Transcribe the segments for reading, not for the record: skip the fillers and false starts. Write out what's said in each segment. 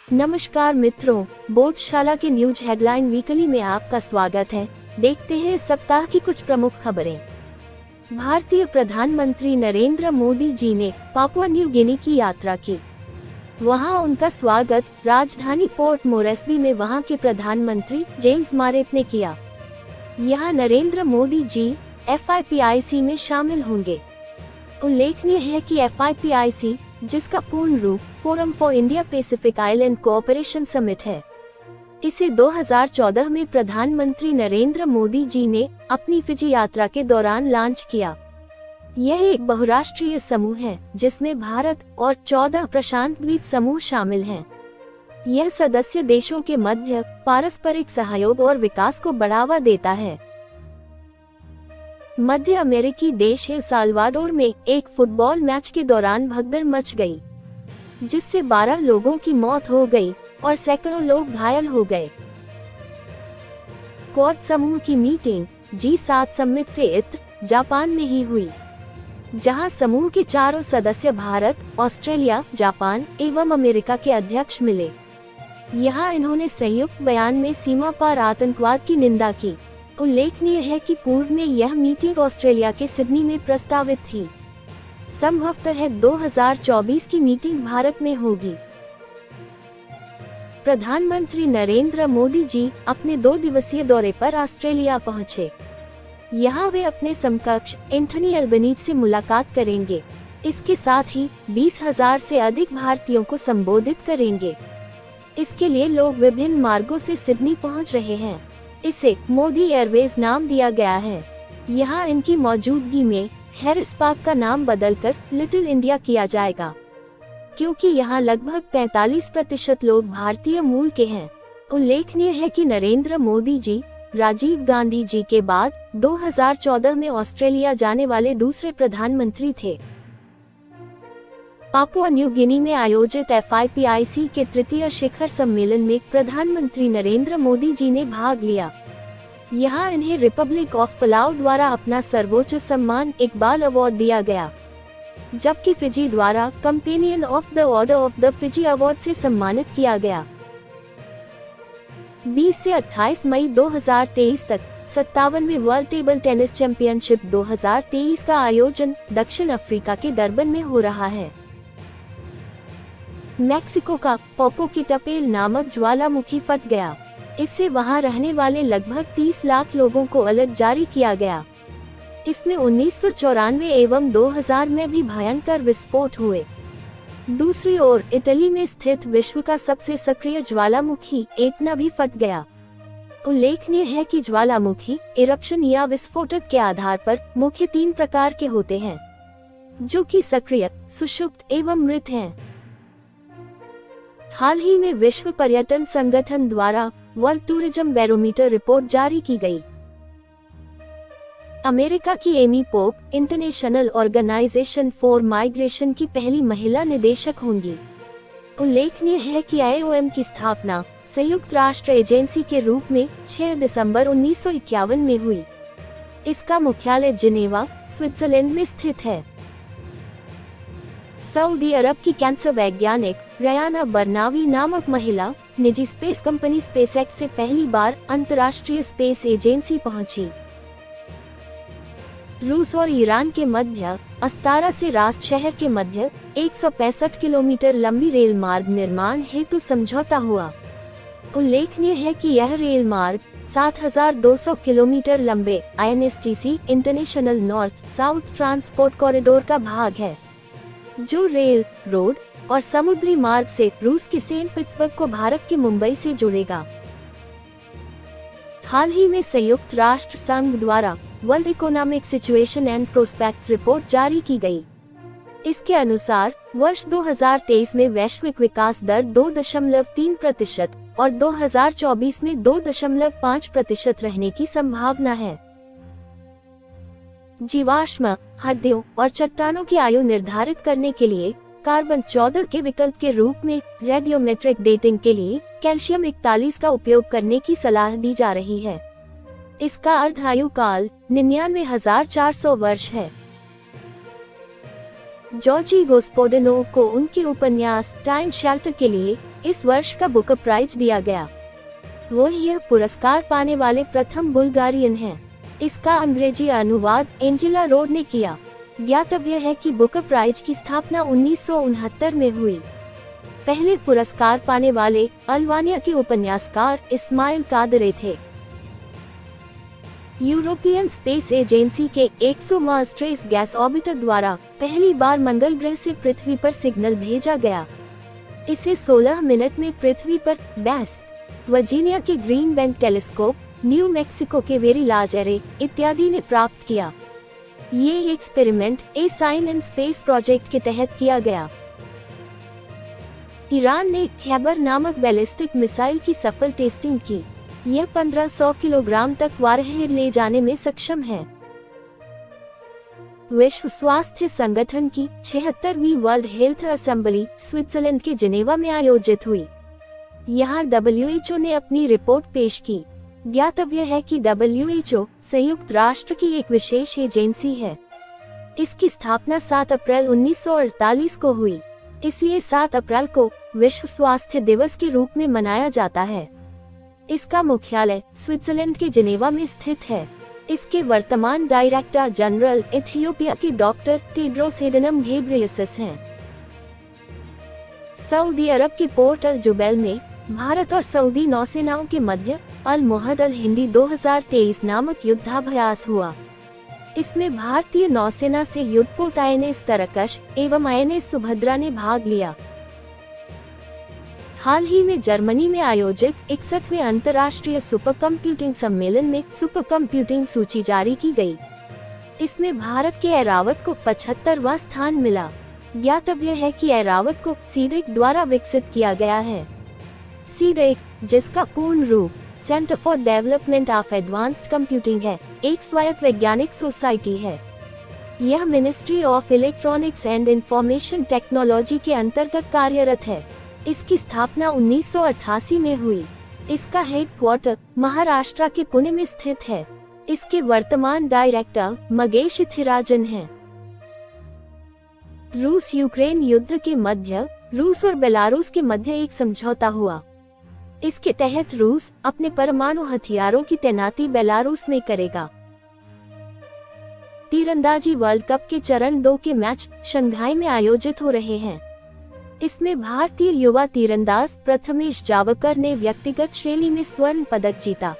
नमस्कार मित्रों, बोधशाला के न्यूज हेडलाइन वीकली में आपका स्वागत है। देखते हैं इस सप्ताह की कुछ प्रमुख खबरें। भारतीय प्रधानमंत्री नरेंद्र मोदी जी ने पापुआ न्यू गिनी की यात्रा की। वहां उनका स्वागत राजधानी पोर्ट मोरेस्बी में वहां के प्रधानमंत्री जेम्स मारेप ने किया। यहां नरेंद्र मोदी जी FIPIC में शामिल होंगे। उल्लेखनीय है कि FIPIC, जिसका पूर्ण रूप forum for India Pacific island cooperation summit है, इसे 2014 में प्रधानमंत्री नरेंद्र मोदी जी ने अपनी फिजी यात्रा के दौरान लॉन्च किया। यह एक बहुराष्ट्रीय समूह है जिसमें भारत और 14 प्रशांत द्वीप समूह शामिल हैं। यह सदस्य देशों के मध्य पारस्परिक सहयोग और विकास को बढ़ावा देता है। मध्य अमेरिकी देश एल साल्वाडोर में एक फुटबॉल मैच के दौरान भगदड़ मच गई, जिससे 12 लोगों की मौत हो गई और सैकड़ों लोग घायल हो गए। क्वाड समूह की मीटिंग G7 समिट से इत्र जापान में ही हुई, जहां समूह के चारों सदस्य भारत, ऑस्ट्रेलिया, जापान एवं अमेरिका के अध्यक्ष मिले। यहां इन्होंने संयुक्त बयान में सीमा पार आतंकवाद की निंदा की। उल्लेखनीय है कि पूर्व में यह मीटिंग ऑस्ट्रेलिया के सिडनी में प्रस्तावित थी। संभवतः 2024 की मीटिंग भारत में होगी। प्रधानमंत्री नरेंद्र मोदी जी अपने 2 दिवसीय दौरे पर ऑस्ट्रेलिया पहुंचे। यहां वे अपने समकक्ष एंथनी एल्बनीज से मुलाकात करेंगे। इसके साथ ही 20,000 से अधिक भारतीयों को संबोधित करेंगे। इसके लिए लोग विभिन्न मार्गों से सिडनी पहुंच रहे हैं। इसे मोदी एयरवेज नाम दिया गया है। यहाँ इनकी मौजूदगी में हैरिस पार्क का नाम बदलकर लिटिल इंडिया किया जाएगा, क्योंकि यहाँ लगभग 45% लोग भारतीय मूल के हैं। उल्लेखनीय है कि नरेंद्र मोदी जी राजीव गांधी जी के बाद 2014 में ऑस्ट्रेलिया जाने वाले दूसरे प्रधानमंत्री थे। पापुआ न्यू गिनी में आयोजित FIPIC के 3य शिखर सम्मेलन में प्रधानमंत्री नरेंद्र मोदी जी ने भाग लिया। यहां इन्हें रिपब्लिक ऑफ पलाउ द्वारा अपना सर्वोच्च सम्मान इकबाल अवार्ड दिया गया, जबकि फिजी द्वारा companion of the order of the Fiji award से सम्मानित किया गया। 20 से 28 मई 2023 तक 57वें वर्ल्ड टेबल टेनिस चैंपियनशिप 2023 का आयोजन दक्षिण अफ्रीका के डरबन में हो रहा है। मैक्सिको का पोपोकेटपेल नामक ज्वालामुखी फट गया। इससे वहां रहने वाले लगभग 30 लाख लोगों को अलर्ट जारी किया गया। इसमें 1994 एवं 2000 में भी भयंकर विस्फोट हुए। दूसरी ओर इटली में स्थित विश्व का सबसे सक्रिय ज्वालामुखी एटना भी फट गया। उल्लेखनीय है कि ज्वालामुखी इरप्शन या विस्फोटक के आधार पर मुख्य 3 प्रकार के होते हैं, जो कि सक्रिय, सुषुप्त एवं मृत हैं। हाल ही में विश्व पर्यटन संगठन द्वारा वर्ल्ड टूरिज्म बैरोमीटर रिपोर्ट जारी की गई। अमेरिका की Amy Pope International Organization for Migration की पहली महिला निदेशक होंगी। उल्लेखनीय है कि IOM की स्थापना संयुक्त राष्ट्र एजेंसी के रूप में 6 दिसंबर 1951 में हुई। इसका मुख्यालय जिनेवा, स्विट्जरलैंड में स्थित है। सऊदी अरब की कैंसर वैज्ञानिक रयाना बरनावी नामक महिला निजी स्पेस कंपनी स्पेसएक्स से पहली बार अंतर्राष्ट्रीय स्पेस एजेंसी पहुंची। रूस और ईरान के मध्य अस्तारा से रास्त शहर के मध्य 165 किलोमीटर लंबी रेल मार्ग निर्माण हेतु समझौता हुआ। उल्लेखनीय है कि यह रेल मार्ग 7,200 किलोमीटर लंबे INSTC international north south transport corridor का भाग है, जो रेल, रोड और समुद्री मार्ग से रूस के सेंट पीटर्सबर्ग को भारत के मुंबई से जोड़ेगा। हाल ही में संयुक्त राष्ट्र संघ द्वारा world economic situation and prospects report जारी की गई। इसके अनुसार वर्ष 2023 में वैश्विक विकास दर 2.3% और 2024 में 2.5% रहने की संभावना है। जीवाश्म, हड्डियों और चट्टानों की आयु निर्धारित करने के लिए कार्बन 14 के विकल्प के रूप में रेडियोमेट्रिक डेटिंग के लिए कैल्शियम 41 का उपयोग करने की सलाह दी जा रही है। इसका अर्ध आयु काल 99,400 वर्ष है। जॉर्जी गोस्पोडिनोव को उनके उपन्यास टाइम शेल्टर के लिए इस वर्ष का बुकर प्राइज दिया गया। वो यह पुरस्कार पाने वाले प्रथम बुल्गारियन हैं। इसका अंग्रेजी अनुवाद एंजेला रोड ने किया। ज्ञातव्य है कि बुकर प्राइज की स्थापना 1969 में हुई। पहले पुरस्कार पाने वाले अल्बानिया के उपन्यासकार इस्माइल कादरे थे। यूरोपियन स्पेस एजेंसी के ExoMars ट्रेस गैस ऑर्बिटर द्वारा पहली बार मंगल ग्रह से पृथ्वी पर सिग्नल भेजा गया। इसे 16 मिनट में पृथ्वी पर वेस्ट वर्जीनिया के Green Bank Telescope, New Mexico के वेरी लार्ज एरे इत्यादि ने प्राप्त किया। ये experiment A Sign in Space project के तहत किया गया। ईरान ने खैबर नामक बैलिस्टिक मिसाइल की सफल टेस्टिंग की। यह 1500 किलोग्राम तक वारहेड ले जाने में सक्षम है। विश्व स्वास्थ्य संगठन की 76वीं वर्ल्ड हेल्थ असेंबली स्विट्जरलैंड के जिनेवा में आयोजित हुई। यहाँ WHO ने अपनी रिपोर्ट पेश की। ज्ञातव्य है कि WHO संयुक्त राष्ट्र की एक विशेष एजेंसी है। इसकी स्थापना 7 अप्रैल 1948 को हुई, इसलिए 7 अप्रैल को विश्व स्वास्थ्य दिवस के रूप में मनाया जाता है। इसका मुख्यालय स्विट्जरलैंड के जिनेवा में स्थित है। इसके वर्तमान डायरेक्टर जनरल इथियोपिया के डॉक्टर टेड्रोस एडनम घेब्रेयेसस हैं। सऊदी अरब के पोर्ट अल जुबैल में भारत और सऊदी नौसेनाओं के मध्य अल मोहद अल हिंदी 2023 नामक युद्धाभ्यास हुआ। इसमें भारतीय नौसेना से युद्धपोत INS तरकश एवं INS सुभद्रा ने भाग लिया। हाल ही में जर्मनी में आयोजित 61वें अंतर्राष्ट्रीय सुपर कंप्यूटिंग सम्मेलन में सुपर कंप्यूटिंग सूची जारी की गई। इसमें भारत के ऐरावत को 75वां स्थान मिला। ज्ञातव्य है कि ऐरावत को सीडेक द्वारा विकसित किया गया है। सीडेक, जिसका पूर्ण रूप centre for development of advanced computing है, एक स्वायत्त वैज्ञानिक सोसाइटी है। यह ministry of electronics and information technology के अंतर्गत कार्यरत है। इसकी स्थापना 1988 में हुई। इसका हेडक्वार्टर महाराष्ट्र के पुणे में स्थित है। इसके वर्तमान डायरेक्टर मगेश थिराजन हैं। रूस यूक्रेन युद्ध के मध्य रूस और बेलारूस के मध्य एक समझौता हुआ। इसके तहत रूस अपने परमाणु हथियारों की तैनाती बेलारूस में करेगा। तीरंदाजी वर्ल्ड कप के चरण 2 के मैच शंघाई में आयोजित हो रहे हैं। इसमें भारतीय युवा तीरंदाज प्रथमेश जावकर ने व्यक्तिगत श्रेणी में स्वर्ण पदक जीता,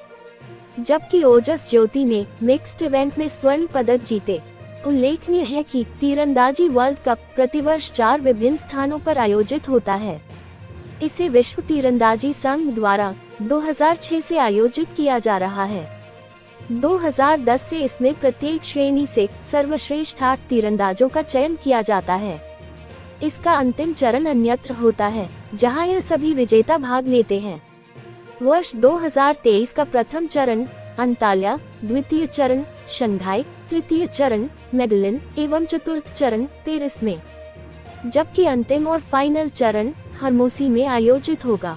जबकि ओजस ज्योति ने मिक्स्ड इवेंट में स्वर्ण पदक जीते। उल्लेखनीय है कि तीरंदाजी वर्ल्ड कप प्रतिवर्ष 4 विभिन्न स्थानों पर आयोजित होता है। इसे विश्व तीरंदाजी संघ द्वारा 2006 से आयोजित किया जा रहा है। 2010 से इसमें प्रत्येक श्रेणी से सर्वश्रेष्ठ 8 तीरंदाजों का चयन किया जाता है। इसका अंतिम चरण अन्यत्र होता है, जहां यह सभी विजेता भाग लेते हैं। वर्ष 2023 का प्रथम चरण अंताल्या, द्वितीय चरण शंघाई, तृतीय चरण मेडलिन एवं चतुर्थ चरण पेरिस में, जबकि अंतिम और फाइनल चरण हरमोसी में आयोजित होगा।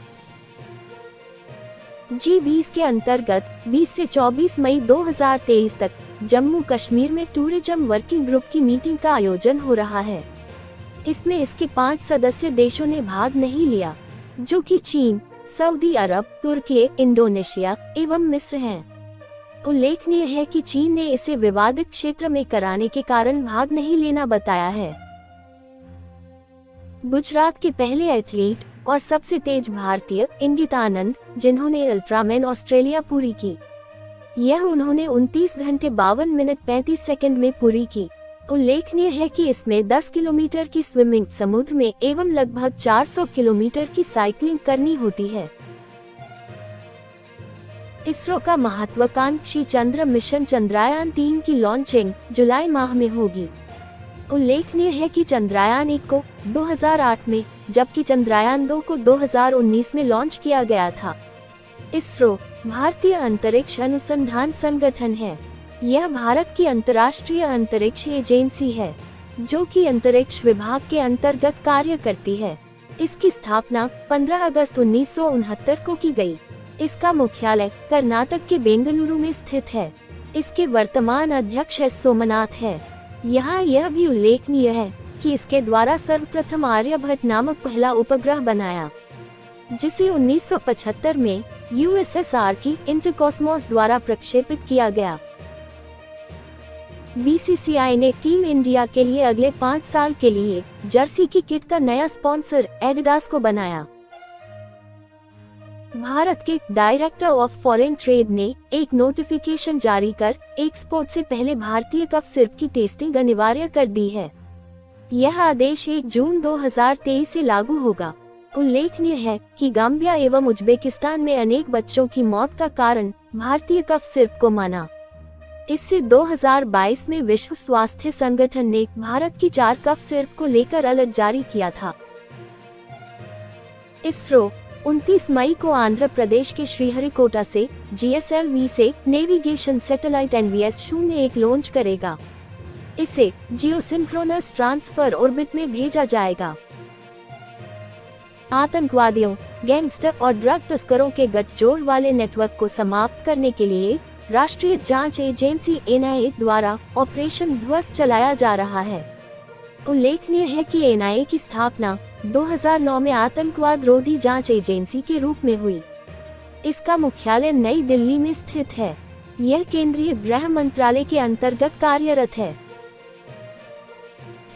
G20 के अंतर्गत 20 से 24 मई 2023 तक जम्मू कश्मीर में टूरिज्म वर्किंग ग्रुप की मीटिंग का आयोजन हो रहा है। इसमें इसके 5 सदस्य देशों ने भाग नहीं लिया, जो कि चीन, सऊदी अरब, तुर्की, इंडोनेशिया एवं मिस्र हैं। उल्लेखनीय है कि चीन ने इसे विवादित क्षेत्र में कराने के कारण भाग नहीं लेना बताया है। गुजरात के पहले एथलीट और सबसे तेज भारतीय इंगिता आनंद, जिन्होंने अल्ट्रामैन ऑस्ट्रेलिया पूरी की, यह उन्होंने 29 घंटे 52 मिनट 35 सेकंड में पूरी की। उल्लेखनीय है कि इसमें 10 किलोमीटर की स्विमिंग समुद्र में एवं लगभग 400 किलोमीटर की साइकिलिंग करनी होती है। इसरो का महत्वाकांक्षी चंद्र मिशन चंद्रयान 3 की लॉन्चिंग जुलाई माह में होगी। उल्लेखनीय है कि चंद्रयान 1 को 2008 में, जबकि चंद्रयान 2 को 2019 में लॉन्च किया गया था। इसरो भारतीय अंतरिक्ष अनुसंधान संगठन है। यह भारत की अंतर्राष्ट्रीय अंतरिक्ष एजेंसी है, जो कि अंतरिक्ष विभाग के अंतर्गत कार्य करती है। इसकी स्थापना 15 अगस्त 1969 को की गई। इसका मुख्यालय कर्नाटक के बेंगलुरु में स्थित है। इसके वर्तमान अध्यक्ष एस सोमनाथ है। यहाँ यह भी उल्लेखनीय है कि इसके द्वारा सर्वप्रथम आर्यभट्ट नामक पहला उपग्रह बनाया, जिसे 1975 में यूएसएसआर की इंटरकॉस्मोस द्वारा प्रक्षेपित किया गया। बीसीसीआई ने टीम इंडिया के लिए अगले 5 साल के लिए जर्सी की किट का नया स्पॉन्सर एडिडास को बनाया। भारत के डायरेक्टर ऑफ फॉरेन ट्रेड ने एक नोटिफिकेशन जारी कर एक्सपोर्ट से पहले भारतीय कफ सिरप की टेस्टिंग अनिवार्य कर दी है। यह आदेश 1 जून 2023 से लागू होगा। उल्लेखनीय है कि गाम्बिया एवं उज्बेकिस्तान में अनेक बच्चों की मौत का कारण भारतीय कफ सिरप को माना। इससे 2022 में विश्व स्वास्थ्य संगठन ने भारत की 4 कफ सिरप को लेकर अलर्ट जारी किया था। इसरो 29 मई को आंध्र प्रदेश के श्रीहरिकोटा से GSLV से नेविगेशन सैटेलाइट NVS-01 लॉन्च करेगा। इसे जियोसिंक्रोनस ट्रांसफर ऑर्बिट में भेजा जाएगा। आतंकवादियों, गैंगस्टर और ड्रग तस्करों के गठजोड़ वाले नेटवर्क को समाप्त करने के लिए राष्ट्रीय जांच एजेंसी NIA द्वारा ऑपरेशन ध्वस्त चलाया जा रहा है। उल्लेखनीय है कि NIA की स्थापना 2009 में आतंकवाद रोधी जांच एजेंसी के रूप में हुई। इसका मुख्यालय नई दिल्ली में स्थित है। यह केंद्रीय गृह मंत्रालय के अंतर्गत कार्यरत है।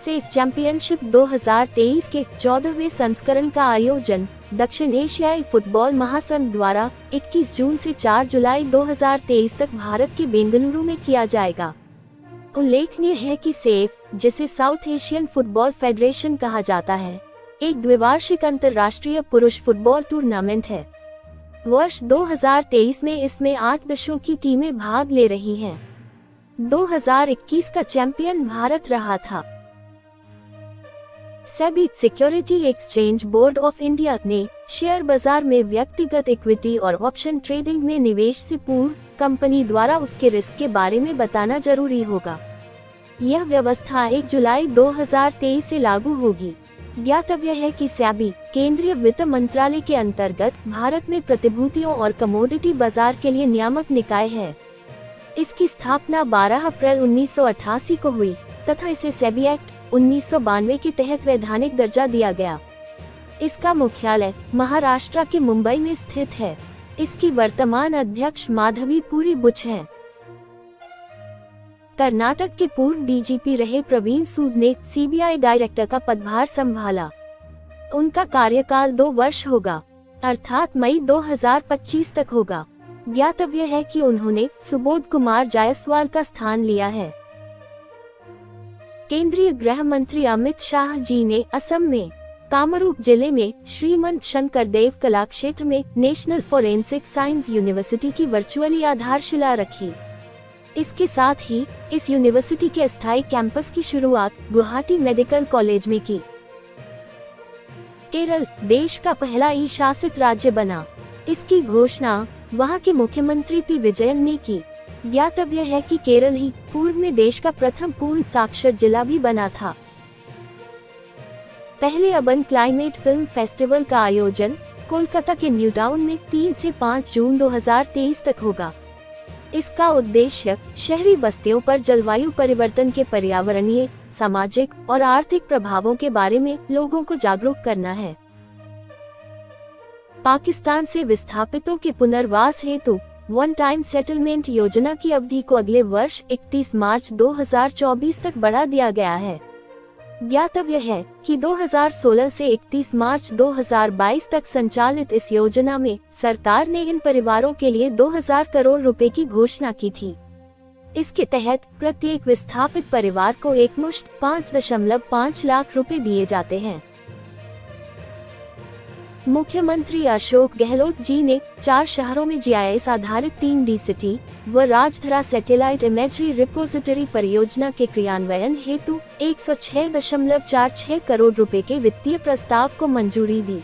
सेफ चैंपियनशिप 2023 के 14वें संस्करण का आयोजन दक्षिण एशियाई फुटबॉल महासंघ द्वारा 21 जून से 4 जुलाई 2023 तक भारत के बेंगलुरु में किया जाएगा। उल्लेखनीय है कि सेफ, जिसे साउथ एशियन फुटबॉल फेडरेशन कहा जाता है, एक द्विवार्षिक अंतर्राष्ट्रीय पुरुष फुटबॉल टूर्नामेंट है। वर्ष 2023 में इसमें 8 देशों की टीमें भाग ले रही हैं। 2021 का चैंपियन भारत रहा था। SEBI security exchange board of India ने शेयर बाजार में व्यक्तिगत इक्विटी और ऑप्शन ट्रेडिंग में निवेश से पूर्व कंपनी द्वारा उसके रिस्क के बारे में बताना जरूरी होगा। यह व्यवस्था 1 जुलाई 2023 से लागू होगी। ज्ञातव्य है कि सेबी केंद्रीय वित्त मंत्रालय के अंतर्गत भारत में प्रतिभूतियों और कमोडिटी बाजार के लिए नियामक निकाय है। इसकी स्थापना 12 अप्रैल 1988 को हुई तथा इसे सेबी एक्ट 1992 के तहत वैधानिक दर्जा दिया गया। इसका मुख्यालय महाराष्ट्र के मुंबई में स्थित है। इसकी वर्तमान अध्यक्ष माधवी पुरी बुच हैं। कर्नाटक के पूर्व डीजीपी रहे प्रवीण सूद ने सीबीआई डायरेक्टर का पदभार संभाला। उनका कार्यकाल 2 वर्ष होगा, अर्थात मई 2025 तक होगा। ज्ञातव्य है कि उन्होंने सुबोध कुमार जायसवाल का स्थान लिया है। केंद्रीय गृह मंत्री अमित शाह जी ने असम में कामरूप जिले में श्रीमंत शंकरदेव कला क्षेत्र में नेशनल फोरेंसिक साइंस यूनिवर्सिटी की वर्चुअली आधारशिला रखी। इसके साथ ही इस यूनिवर्सिटी के अस्थायी कैंपस की शुरुआत गुवाहाटी मेडिकल कॉलेज में की। केरल देश का पहला ई-शासित राज्य बना। इसकी घोषणा वहां के मुख्यमंत्री पी विजयन ने की। ज्ञातव्य है कि केरल ही पूर्व में देश का प्रथम पूर्ण साक्षर जिला भी बना था। पहले अर्बन क्लाइमेट फिल्म फेस्टिवल का आयोजन कोलकाता के न्यू टाउन में 3 से 5 जून 2023 तक होगा। इसका उद्देश्य शहरी बस्तियों पर जलवायु परिवर्तन के पर्यावरणीय, सामाजिक और आर्थिक प्रभावों के बारे में लोगों को जागरूक करना है। पाकिस्तान से विस्थापितों के पुनर्वास हेतु वन टाइम सेटलमेंट योजना की अवधि को अगले वर्ष 31 मार्च 2024 तक बढ़ा दिया गया है। ज्ञातव्य है कि 2016 से 31 मार्च 2022 तक संचालित इस योजना में सरकार ने इन परिवारों के लिए 2000 करोड़ रुपए की घोषणा की थी। इसके तहत प्रत्येक विस्थापित परिवार को एकमुश्त 5.5 लाख रुपए दिए जाते हैं। मुख्यमंत्री अशोक गहलोत जी ने 4 शहरों में GIS आधारित 3D सिटी व राजधरा सैटेलाइट इमेजरी रिपोजिटरी परियोजना के क्रियान्वयन हेतु 106.46 करोड़ रुपए के वित्तीय प्रस्ताव को मंजूरी दी।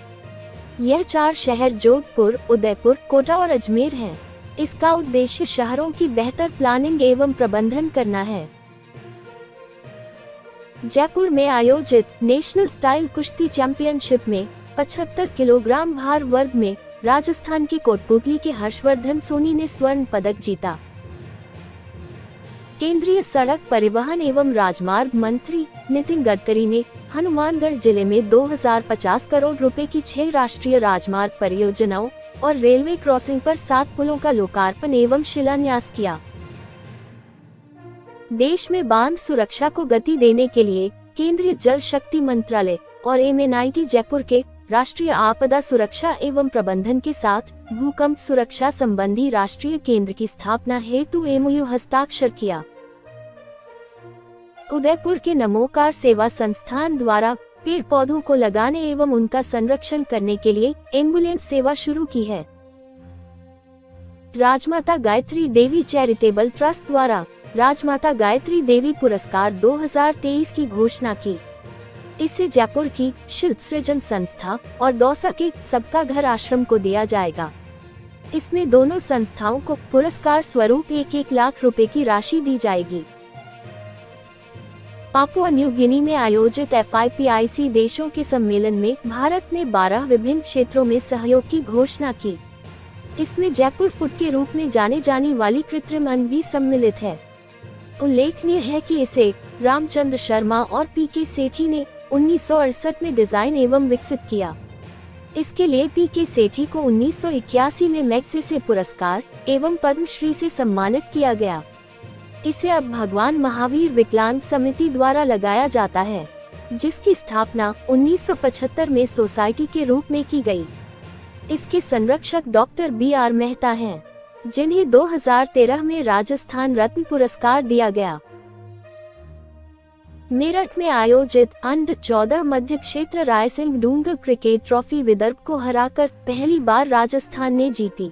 यह 4 शहर जोधपुर, उदयपुर, कोटा और अजमेर हैं। इसका उद्देश्य शहरों की बेहतर प्लानिंग एवं प्रबंधन करना है। जयपुर में आयोजित नेशनल स्टाइल कुश्ती चैंपियनशिप में 75 किलोग्राम भार वर्ग में राजस्थान के कोटपुतली के हर्षवर्धन सोनी ने स्वर्ण पदक जीता। केंद्रीय सड़क परिवहन एवं राजमार्ग मंत्री नितिन गडकरी ने हनुमानगढ़ जिले में 2050 करोड़ रुपए की 6 राष्ट्रीय राजमार्ग परियोजनाओं और रेलवे क्रॉसिंग पर 7 पुलों का लोकार्पण एवं शिलान्यास किया। देश में बांध सुरक्षा को गति देने के लिए केंद्रीय जल शक्ति मंत्रालय और MNIT जयपुर के राष्ट्रीय आपदा सुरक्षा एवं प्रबंधन के साथ भूकंप सुरक्षा संबंधी राष्ट्रीय केंद्र की स्थापना हेतु MOU हस्ताक्षर किया। उदयपुर के नमोकार सेवा संस्थान द्वारा पेड़ पौधों को लगाने एवं उनका संरक्षण करने के लिए एम्बुलेंस सेवा शुरू की है। राजमाता गायत्री देवी चैरिटेबल ट्रस्ट द्वारा राजमाता गायत्री देवी पुरस्कार 2023 की घोषणा की। इसे जयपुर की शिल्प सृजन संस्था और दौसा के सबका घर आश्रम को दिया जाएगा। इसमें दोनों संस्थाओं को पुरस्कार स्वरूप 1-1 लाख रुपए की राशि दी जाएगी। पापुआ न्यू गिनी में आयोजित FIPIC देशों के सम्मेलन में भारत ने 12 विभिन्न क्षेत्रों में सहयोग की घोषणा की। इसमें जयपुर फुट के रूप में जाने जाने वाली कृत्रिम अंग भी सम्मिलित है। उल्लेखनीय है कि इसे रामचंद्र शर्मा और PK सेठी ने 1968 में डिजाइन एवं विकसित किया। इसके लिए PK सेठी को 1981 में मैग्सेसे पुरस्कार एवं पद्मश्री से सम्मानित किया गया। इसे अब भगवान महावीर विकलांग समिति द्वारा लगाया जाता है, जिसकी स्थापना 1975 में सोसाइटी के रूप में की गई। इसके संरक्षक डॉक्टर BR मेहता हैं, जिन्हें 2013 में राजस्थान रत्न पुरस्कार दिया गया। मेरठ में आयोजित अंडर-14 मध्य क्षेत्र रायसिंह डूंगर क्रिकेट ट्रॉफी विदर्भ को हराकर पहली बार राजस्थान ने जीती।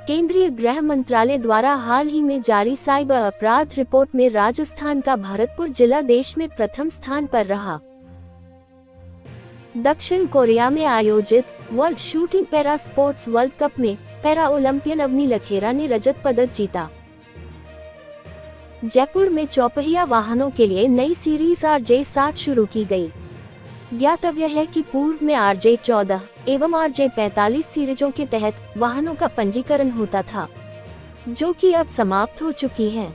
केंद्रीय गृह मंत्रालय द्वारा हाल ही में जारी साइबर अपराध रिपोर्ट में राजस्थान का भरतपुर जिला देश में प्रथम स्थान पर रहा। दक्षिण कोरिया में आयोजित world shooting para sports world cup में पैरा ओलंपियन अवनी लखेरा ने रजत पदक जीता। जयपुर में चौपहिया वाहनों के लिए नई सीरीज RJ60 शुरू की गई। ज्ञातव्य है कि पूर्व में RJ14 एवं RJ45 सीरीजों के तहत वाहनों का पंजीकरण होता था, जो कि अब समाप्त हो चुकी है।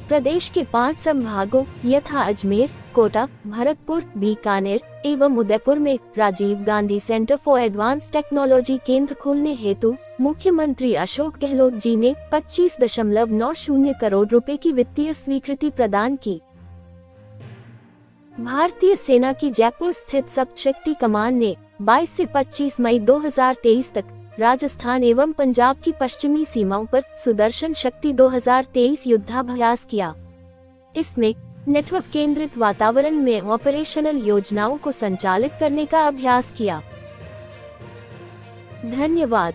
प्रदेश के 5 संभागों यथा अजमेर, कोटा, भरतपुर, बीकानेर एवं उदयपुर में Rajiv Gandhi Centre for Advance Technology केंद्र खोलने हेतु मुख्यमंत्री अशोक गहलोत जी ने 25.90 करोड़ रुपए की वित्तीय स्वीकृति प्रदान की। भारतीय सेना की जयपुर स्थित सप्तशक्ति कमान ने 22 से 25 मई 2023 तक राजस्थान एवं पंजाब की पश्चिमी सीमाओं पर सुदर्शन शक्ति 2023 युद्धाभ्यास किया। इसमें नेटवर्क केंद्रित वातावरण में ऑपरेशनल योजनाओं को संचालित करने का अभ्यास किया। धन्यवाद।